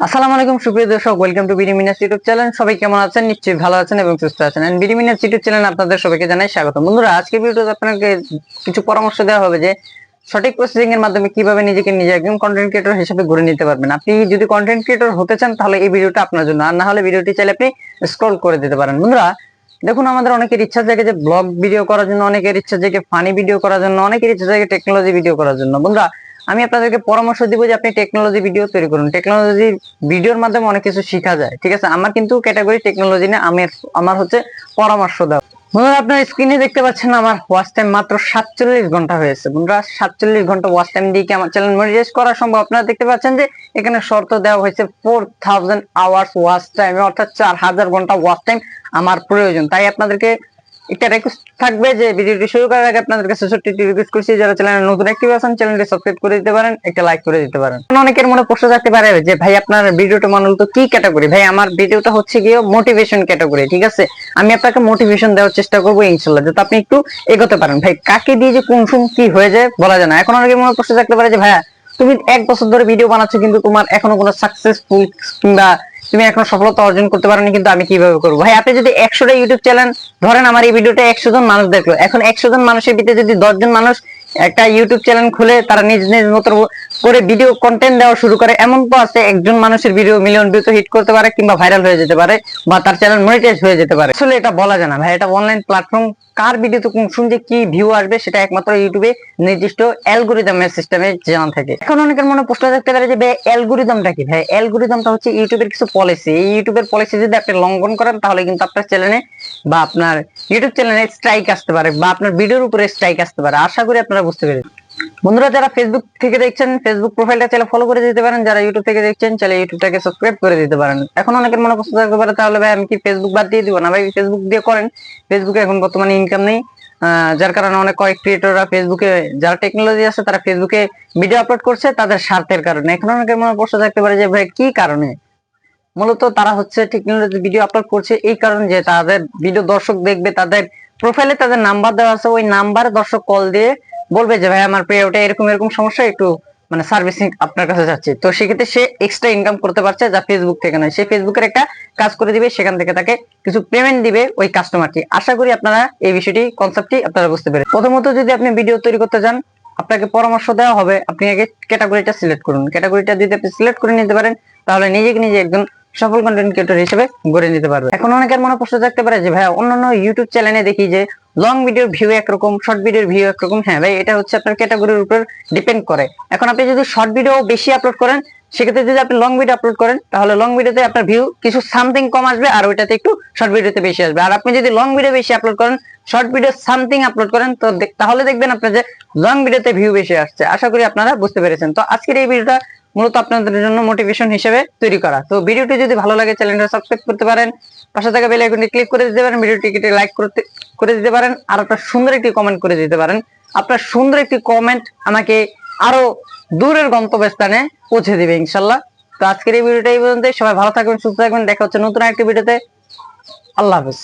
আসসালামু আলাইকুম সুপ্রিয় দর্শক, welcome to BD Minas YouTube channel. সবাই কেমন আছেন? নিশ্চয়ই ভালো আছেন এবং সুস্থ আছেন। And BD Minas YouTube channel আপনাদের সবাইকে জানাই স্বাগত। বন্ধুরা, আজকে ভিডিওতে আপনাকে কিছু পরামর্শ দেওয়া হবে যে সঠিক প্রসেসিং এর মাধ্যমে কিভাবে নিজে একদম কন্টেন্ট ক্রিয়েটর হিসেবে গড়ে নিতে পারবেন। আপনি যদি কন্টেন্ট ক্রিয়েটর হতে চান তাহলে এই ভিডিওটা আপনার জন্য, আর না হলে ভিডিওটি চাইলে আপনি স্ক্রল করে দিতে পারেন। বন্ধুরা দেখুন, আমাদের অনেকের ইচ্ছা জাগে যে ব্লগ ভিডিও করার জন্য, অনেকের ইচ্ছা জাগে ফানি ভিডিও করার জন্য, অনেকের ইচ্ছা জাগে টেকনোলজি ভিডিও করার জন্য। বন্ধুরা, আমি আপনাদেরকে পরামর্শ দিব যে আপনি টেকনোলজি ভিডিও তৈরি করুন। টেকনোলজি ভিডিওর মাধ্যমে অনেক কিছু শেখা যায়, ঠিক আছে? আমার কিন্তু ক্যাটাগরি টেকনোলজি না, আমার হচ্ছে পরামর্শ দেওয়া। বন্ধুরা, আপনার স্ক্রিনে দেখতে পাচ্ছেন আমার ওয়াচ টাইম মাত্র 47 ঘন্টা হয়েছে। বন্ধুরা, 47 ঘন্টা ওয়াচ টাইম দিয়ে কি আমার চ্যানেল মনিটাইজ করা সম্ভব? আপনারা দেখতে পাচ্ছেন যে এখানে শর্ত দেওয়া হয়েছে 4000 আওয়ার্স ওয়াচ টাইম, অর্থাৎ 4000 ঘন্টা ওয়াচ টাইম আমার প্রয়োজন। তাই আপনাদেরকে একটা রিকোয়েস্ট থাকবে যে ভিডিওটি শুরু করার আগে আপনাদের কাছে ছোট্ট একটি রিকোয়েস্ট করছি, যারা চ্যানেলে নতুন অ্যাক্টিভ আছেন চ্যানেলটি সাবস্ক্রাইব করে দিতে পারেন, একটা লাইক করে দিতে পারেন। অনেকের মনে প্রশ্ন থাকতে পারে যে ভাই আপনার ভিডিওটা মূলত কি ক্যাটাগরি? ভাই আমার ভিডিওটা হচ্ছে গিয়ে মোটিভেশন ক্যাটাগরি, ঠিক আছে? আমি আপনাকে মোটিভেশন দেওয়ার চেষ্টা করবো ইনশাআল্লাহ, যাতে আপনি একটু এগোতে পারেন। ভাই কাকে দিয়ে যে কোন সময় কি হয়ে যায় বলা যায় না। এখন অনেকের মনে প্রশ্ন থাকতে পারে যে ভাইয়া তুমি 1 বছর ধরে ভিডিও বানাচ্ছো কিন্তু তোমার এখনো কোনো সাকসেসফুল কিংবা তুমি এখনো সফলতা অর্জন করতে পারোনি, কিন্তু আমি কিভাবে করবো? ভাই আপনি যদি 100টা ইউটিউব চ্যানেল ধরেন, আমার এই ভিডিওটা 100 জন মানুষ দেখলো, এখন 100 জন মানুষের ভিতরে যদি 10 জন মানুষ একটা ইউটিউব চ্যানেল খুলে তারা নিজ নিজ মতো করে ভিডিও কন্টেন্ট দেওয়া শুরু করে, এমন তো আছে একজন মানুষের ভিডিও মিলিয়ন ভিউ হিট করতে পারে কিংবা ভাইরাল হয়ে যেতে পারে বা তার চ্যানেল মনিটাইজ হয়ে যেতে পারে। আসলে এটা বলা যায় না ভাই, এটা অনলাইন প্ল্যাটফর্ম। কার ভিডিওতে কোন সময় কি ভিউ আসবে সেটা একমাত্র ইউটিউবে নির্দিষ্ট অ্যালগরিদমের সিস্টেমে জানা থাকে। এখন অনেকের মনে প্রশ্ন থাকতে পারে যে ভাই অ্যালগরিদমটা কি? ভাই অ্যালগরিদমটা হচ্ছে ইউটিউবের কিছু পলিসি। এই ইউটিউবের পলিসি যদি আপনি লঙ্ঘন করেন তাহলে কিন্তু আপনার চ্যানেলে বা আপনার ইউটিউব চ্যানেলে স্ট্রাইক আসতে পারে বা আপনার ভিডিওর উপরে স্ট্রাইক আসতে পারে। আশা করি আপনারা বুঝতে পেরেছেন। বন্ধুরা, যারা ফেসবুক থেকে দেখছেন ফেসবুক প্রোফাইলটা চাইলে ফলো করে দিতে পারেন, যারা ইউটিউব থেকে দেখছেন চাইলে ইউটিউবটাকে সাবস্ক্রাইব করে দিতে পারেন। এখন অনেকের মনে প্রশ্ন থাকতে পারে তাহলে ভাই আমি কি ফেসবুক বাদ দিয়ে দিব? না ভাই, ফেসবুক দিয়ে করেন। ফেসবুকে এখন বর্তমানে ইনকাম নেই, যার কারণে অনেক কয়েক ক্রিয়েটররা ফেসবুকে, যারা টেকনোলজি আছে তারা ফেসবুকে ভিডিও আপলোড করছে তাদের স্বার্থের কারণে। এখন অনেকের মনে প্রশ্ন থাকতে পারে যে ভাই কি কারণে? মূলত তারা হচ্ছে টেকনোলজি ভিডিও আপলোড করছে এই কারণে যে তাদের ভিডিও দর্শক দেখবে, তাদের প্রোফাইলে তাদের নাম্বার দেওয়া আছে, ওই নাম্বারে দর্শক কল দিয়ে বলবে যে ভাই আমার পেওটা এরকম এরকম সমস্যা, একটু মানে সার্ভিসিং আপনার কাছে যাচ্ছে। তো সেক্ষেত্রে সে এক্সট্রা ইনকাম করতে পারছে, যা ফেসবুক থেকে নয়। সে ফেসবুকের একটা কাজ করে দিবে, সেখান থেকে তাকে কিছু পেমেন্ট দিবে ওই কাস্টমারটি। আশা করি আপনারা এই বিষয়টি, কনসেপ্টটি আপনারা বুঝতে পেরেছেন। প্রথমত যদি আপনি ভিডিও তৈরি করতে চান, আপনাকে পরামর্শ দেওয়া হবে আপনি আগে ক্যাটাগরিটা সিলেক্ট করুন। ক্যাটাগরিটা যদি আপনি সিলেক্ট করে নিতে পারেন তাহলে নিজে একজন সফল কন্টেন্ট ক্রিয়েটর হিসেবে গড়ে নিতে পারবে। এখন অনেকের মনে প্রশ্ন থাকতে পারে যে ভাই অন্যান্য ইউটিউব চ্যানেলে দেখি যে লং ভিডিওর ভিউ একরকম, শর্ট ভিডিওর ভিউ একরকম। হ্যাঁ ভাই, এটা হচ্ছে আপনার ক্যাটাগরির উপর ডিপেন্ড করে। এখন আপনি যদি শর্ট ভিডিও বেশি আপলোড করেন, সেক্ষেত্রে যদি আপনি লং ভিডিও আপলোড করেন তাহলে লং ভিডিওতে আপনার ভিউ কিছু সামথিং কম আসবে, আর ওইটাতে একটু শর্ট ভিডিওতে বেশি আসবে। আর আপনি যদি লং ভিডিও বেশি আপলোড করেন, শর্ট ভিডিও সামথিং আপলোড করেন, তো তাহলে দেখবেন আপনার যে লং ভিডিওতে ভিউ বেশি আসছে। আশা করি আপনারা বুঝতে পেরেছেন। তো আজকের এই ভিডিওটা মূলত আপনাদের জন্য মোটিভেশন হিসেবে তৈরি করা। তো ভিডিওটি যদি ভালো লাগে চ্যানেলটা সাবস্ক্রাইব করতে পারেন, পাশে থাকা বেল আইকনটি ক্লিক করে দিতে পারেন, ভিডিওটিকে লাইক করে দিতে পারেন, আর আপনার সুন্দর একটি কমেন্ট করে দিতে পারেন। আপনার সুন্দর একটি কমেন্ট আমাকে আরো দূরের গন্তব্যস্থানে পৌঁছে দিবে ইনশাআল্লাহ। তো আজকের এই ভিডিওটা এই পর্যন্ত। সবাই ভালো থাকবেন, সুস্থ থাকবেন। দেখা হচ্ছে নতুন একটা ভিডিওতে। আল্লাহ হাফেজ।